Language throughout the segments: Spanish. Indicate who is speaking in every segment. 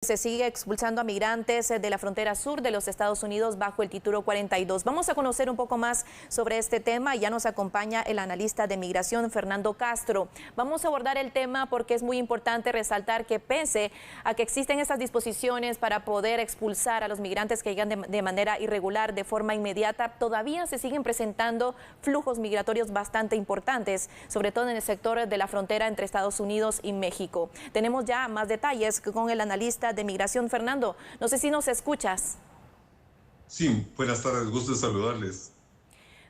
Speaker 1: se sigue expulsando a migrantes de la frontera sur de los Estados Unidos bajo el título 42. Vamos a conocer un poco más sobre este tema. Ya nos acompaña el analista de migración, Fernando Castro. Vamos a abordar el tema porque es muy importante resaltar que pese a que existen estas disposiciones para poder expulsar a los migrantes que llegan de manera irregular, de forma inmediata, todavía se siguen presentando flujos migratorios bastante importantes, sobre todo en el sector de la frontera entre Estados Unidos y México. Tenemos ya más detalles con el analista de migración, Fernando. No sé si nos escuchas.
Speaker 2: Sí, buenas tardes, gusto de saludarles.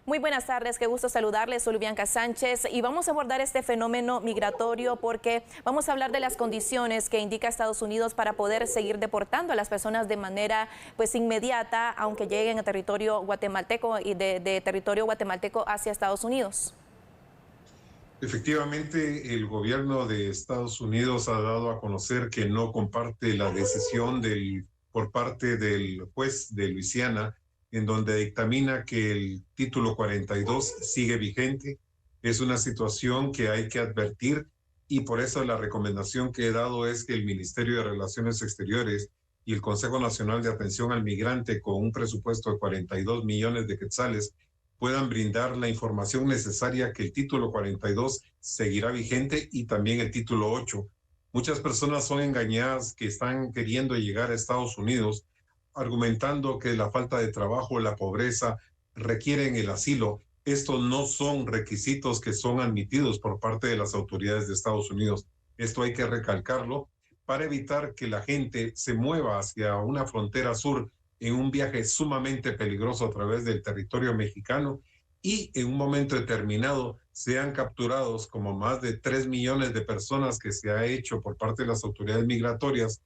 Speaker 1: Muy buenas tardes, qué gusto saludarles, soy Bianca Sánchez y vamos a abordar este fenómeno migratorio porque vamos a hablar de las condiciones que indica Estados Unidos para poder seguir deportando a las personas de manera inmediata, aunque lleguen a territorio guatemalteco y de territorio guatemalteco hacia Estados Unidos.
Speaker 2: Efectivamente, el gobierno de Estados Unidos ha dado a conocer que no comparte la decisión por parte del juez de Luisiana, en donde dictamina que el título 42 sigue vigente. Es una situación que hay que advertir y por eso la recomendación que he dado es que el Ministerio de Relaciones Exteriores y el Consejo Nacional de Atención al Migrante, con un presupuesto de 42 millones de quetzales, puedan brindar la información necesaria que el título 42 seguirá vigente y también el título 8. Muchas personas son engañadas que están queriendo llegar a Estados Unidos argumentando que la falta de trabajo, la pobreza requieren el asilo. Estos no son requisitos que son admitidos por parte de las autoridades de Estados Unidos. Esto hay que recalcarlo para evitar que la gente se mueva hacia una frontera sur en un viaje sumamente peligroso a través del territorio mexicano y en un momento determinado sean capturados como más de 3 millones de personas que se ha hecho por parte de las autoridades migratorias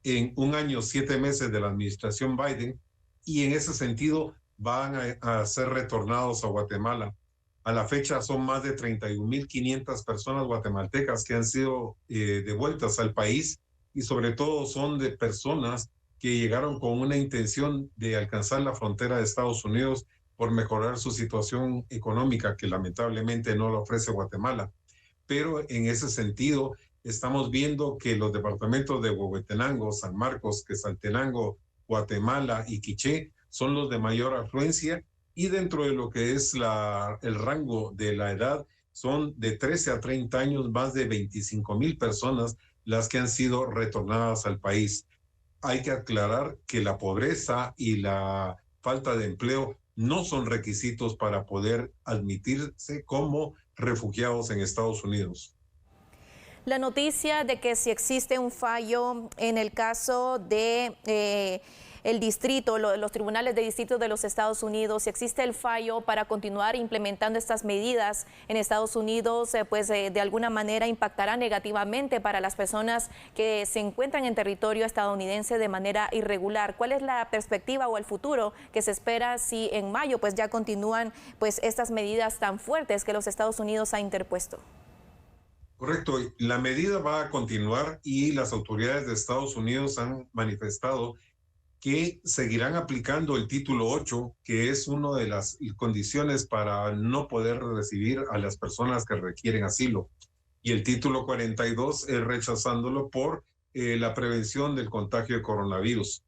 Speaker 2: en un año, 7 meses de la administración Biden, y en ese sentido van a ser retornados a Guatemala. A la fecha son más de 31.500 personas guatemaltecas que han sido devueltas al país y sobre todo son de personas que llegaron con una intención de alcanzar la frontera de Estados Unidos por mejorar su situación económica, que lamentablemente no lo ofrece Guatemala. Pero en ese sentido, estamos viendo que los departamentos de Huehuetenango, San Marcos, Quetzaltenango, Guatemala y Quiché son los de mayor afluencia y dentro de lo que es el rango de la edad son de 13 a 30 años, más de 25,000 personas las que han sido retornadas al país. Hay que aclarar que la pobreza y la falta de empleo no son requisitos para poder admitirse como refugiados en Estados Unidos.
Speaker 1: La noticia de que si existe un fallo en el caso de el distrito, los tribunales de distrito de los Estados Unidos, si existe el fallo para continuar implementando estas medidas en Estados Unidos, de alguna manera impactará negativamente para las personas que se encuentran en territorio estadounidense de manera irregular. ¿Cuál es la perspectiva o el futuro que se espera si en mayo ya continúan estas medidas tan fuertes que los Estados Unidos ha interpuesto?
Speaker 2: Correcto, la medida va a continuar y las autoridades de Estados Unidos han manifestado que seguirán aplicando el título 8, que es una de las condiciones para no poder recibir a las personas que requieren asilo. Y el título 42 es rechazándolo por la prevención del contagio de coronavirus.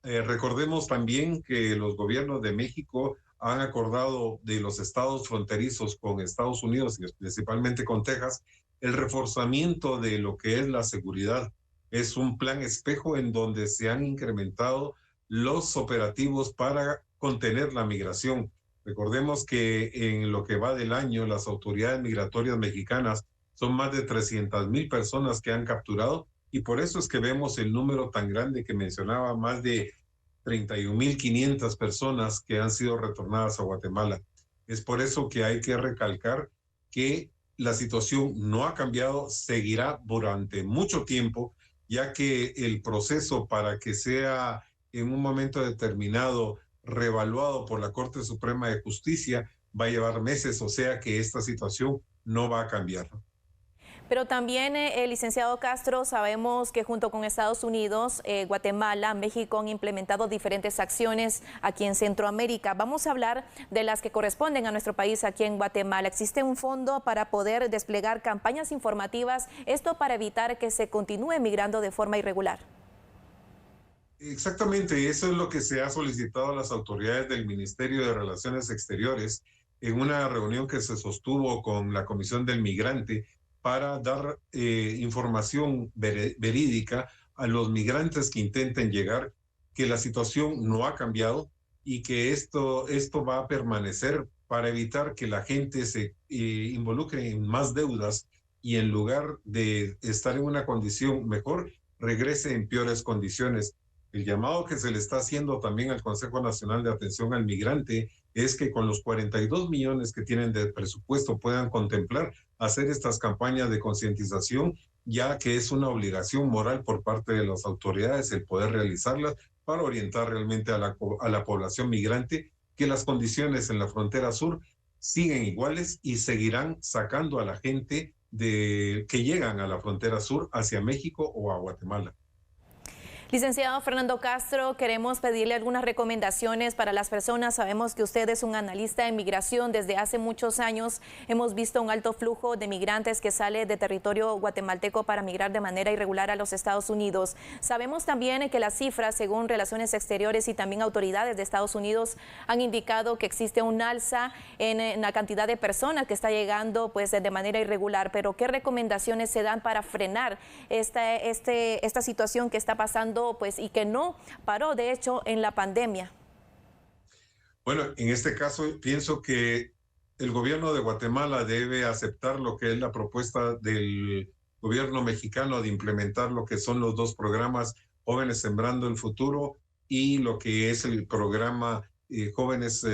Speaker 2: Recordemos también que los gobiernos de México han acordado de los estados fronterizos con Estados Unidos y principalmente con Texas el reforzamiento de lo que es la seguridad. Es un plan espejo en donde se han incrementado los operativos para contener la migración. Recordemos que en lo que va del año, las autoridades migratorias mexicanas son más de 300,000 personas que han capturado y por eso es que vemos el número tan grande que mencionaba, más de 31.500 personas que han sido retornadas a Guatemala. Es por eso que hay que recalcar que la situación no ha cambiado, seguirá durante mucho tiempo, ya que el proceso para que sea en un momento determinado reevaluado por la Corte Suprema de Justicia va a llevar meses, o sea que esta situación no va a cambiar.
Speaker 1: Pero también, licenciado Castro, sabemos que junto con Estados Unidos, Guatemala, México han implementado diferentes acciones aquí en Centroamérica. Vamos a hablar de las que corresponden a nuestro país aquí en Guatemala. ¿Existe un fondo para poder desplegar campañas informativas, esto para evitar que se continúe migrando de forma irregular?
Speaker 2: Exactamente, eso es lo que se ha solicitado a las autoridades del Ministerio de Relaciones Exteriores en una reunión que se sostuvo con la Comisión del Migrante para dar información verídica a los migrantes que intenten llegar, que la situación no ha cambiado y que esto va a permanecer para evitar que la gente se involucre en más deudas y en lugar de estar en una condición mejor, regrese en peores condiciones. El llamado que se le está haciendo también al Consejo Nacional de Atención al Migrante es que con los 42 millones que tienen de presupuesto puedan contemplar hacer estas campañas de concientización, ya que es una obligación moral por parte de las autoridades el poder realizarlas para orientar realmente a la población migrante que las condiciones en la frontera sur siguen iguales y seguirán sacando a la gente que llegan a la frontera sur hacia México o a Guatemala.
Speaker 1: Licenciado Fernando Castro, queremos pedirle algunas recomendaciones para las personas. Sabemos que usted es un analista de migración. Desde hace muchos años hemos visto un alto flujo de migrantes que sale de territorio guatemalteco para migrar de manera irregular a los Estados Unidos. Sabemos también que las cifras, según Relaciones Exteriores y también autoridades de Estados Unidos, han indicado que existe un alza en la cantidad de personas que está llegando pues, de manera irregular. Pero, ¿qué recomendaciones se dan para frenar esta situación que está pasando pues, y que no paró, de hecho, en la pandemia?
Speaker 2: Bueno, en este caso pienso que el gobierno de Guatemala debe aceptar lo que es la propuesta del gobierno mexicano de implementar lo que son los dos programas Jóvenes Sembrando el Futuro y lo que es el programa Jóvenes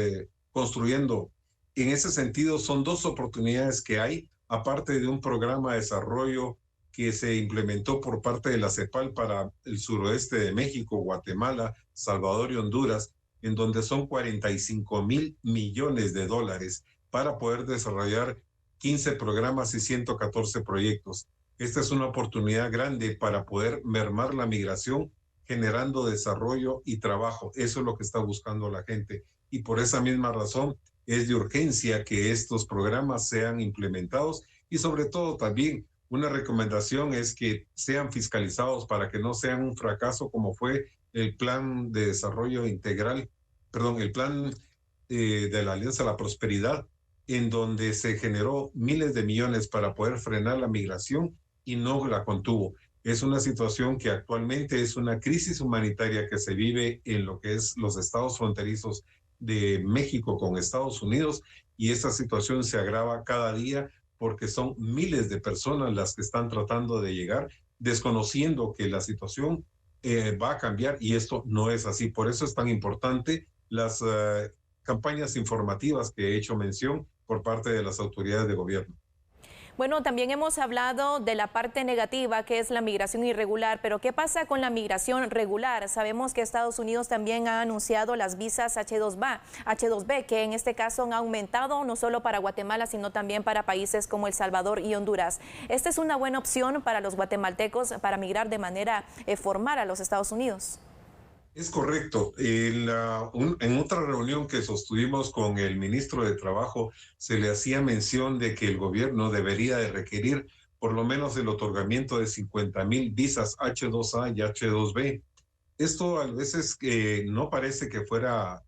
Speaker 2: Construyendo. En ese sentido, son dos oportunidades que hay, aparte de un programa de desarrollo que se implementó por parte de la CEPAL para el suroeste de México, Guatemala, Salvador y Honduras, en donde son 45,000 millones de dólares para poder desarrollar 15 programas y 114 proyectos. Esta es una oportunidad grande para poder mermar la migración, generando desarrollo y trabajo. Eso es lo que está buscando la gente. Y por esa misma razón es de urgencia que estos programas sean implementados y sobre todo también una recomendación es que sean fiscalizados para que no sean un fracaso como fue el plan de desarrollo integral, perdón, el plan de la Alianza a la Prosperidad, en donde se generó miles de millones para poder frenar la migración y no la contuvo. Es una situación que actualmente es una crisis humanitaria que se vive en lo que es los estados fronterizos de México con Estados Unidos y esta situación se agrava cada día porque son miles de personas las que están tratando de llegar, desconociendo que la situación va a cambiar y esto no es así. Por eso es tan importante las campañas informativas que he hecho mención por parte de las autoridades de gobierno.
Speaker 1: Bueno, también hemos hablado de la parte negativa, que es la migración irregular, pero ¿qué pasa con la migración regular? Sabemos que Estados Unidos también ha anunciado las visas H2B, que en este caso han aumentado no solo para Guatemala, sino también para países como El Salvador y Honduras. ¿Esta es una buena opción para los guatemaltecos para migrar de manera formal a los Estados Unidos?
Speaker 2: Es correcto. En otra reunión que sostuvimos con el ministro de Trabajo, se le hacía mención de que el gobierno debería de requerir por lo menos el otorgamiento de 50,000 visas H2A y H2B. Esto a veces no parece que fuera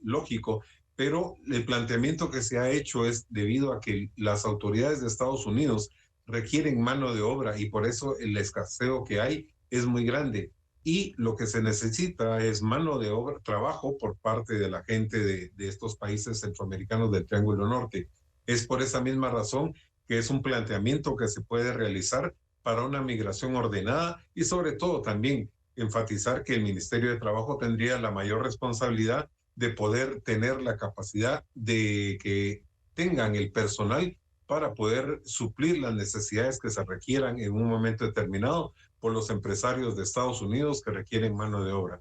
Speaker 2: lógico, pero el planteamiento que se ha hecho es debido a que las autoridades de Estados Unidos requieren mano de obra y por eso el escaseo que hay es muy grande. Y lo que se necesita es mano de obra, trabajo por parte de la gente de estos países centroamericanos del Triángulo Norte. Es por esa misma razón que es un planteamiento que se puede realizar para una migración ordenada y sobre todo también enfatizar que el Ministerio de Trabajo tendría la mayor responsabilidad de poder tener la capacidad de que tengan el personal para poder suplir las necesidades que se requieran en un momento determinado por los empresarios de Estados Unidos que requieren mano de obra.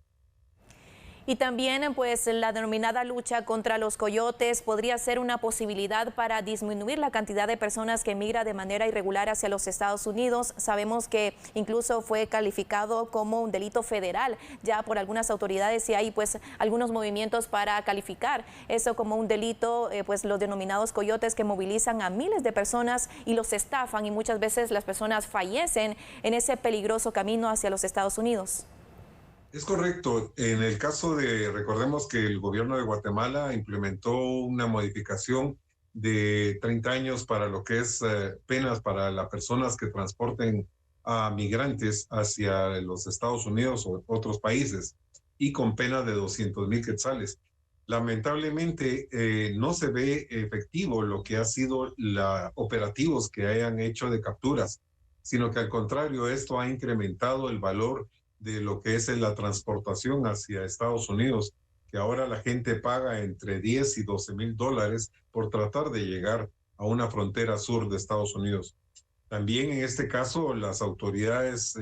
Speaker 1: Y también pues la denominada lucha contra los coyotes podría ser una posibilidad para disminuir la cantidad de personas que migra de manera irregular hacia los Estados Unidos. Sabemos que incluso fue calificado como un delito federal ya por algunas autoridades y hay pues algunos movimientos para calificar eso como un delito, pues los denominados coyotes que movilizan a miles de personas y los estafan y muchas veces las personas fallecen en ese peligroso camino hacia los Estados Unidos.
Speaker 2: Es correcto. En el caso de, recordemos que el gobierno de Guatemala implementó una modificación de 30 años para lo que es penas para las personas que transporten a migrantes hacia los Estados Unidos o otros países y con pena de 200,000 quetzales. Lamentablemente no se ve efectivo lo que ha sido los operativos que hayan hecho de capturas, sino que al contrario, esto ha incrementado el valor de lo que es la transportación hacia Estados Unidos, que ahora la gente paga entre 10 y 12,000 dólares por tratar de llegar a una frontera sur de Estados Unidos. También en este caso las autoridades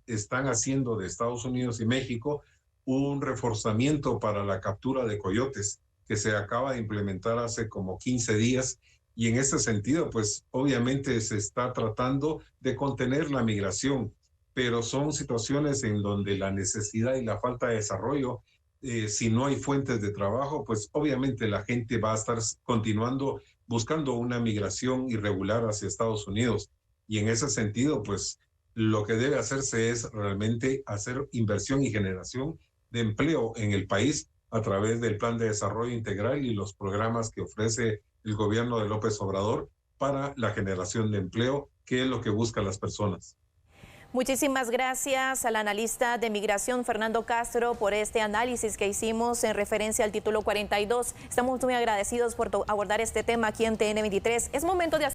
Speaker 2: están haciendo de Estados Unidos y México un reforzamiento para la captura de coyotes que se acaba de implementar hace como 15 días y en ese sentido pues obviamente se está tratando de contener la migración, pero son situaciones en donde la necesidad y la falta de desarrollo, si no hay fuentes de trabajo, pues obviamente la gente va a estar continuando buscando una migración irregular hacia Estados Unidos. Y en ese sentido, pues lo que debe hacerse es realmente hacer inversión y generación de empleo en el país a través del Plan de Desarrollo Integral y los programas que ofrece el gobierno de López Obrador para la generación de empleo, que es lo que buscan las personas.
Speaker 1: Muchísimas gracias al analista de migración Fernando Castro por este análisis que hicimos en referencia al título 42. Estamos muy agradecidos por abordar este tema aquí en TN23. Es momento de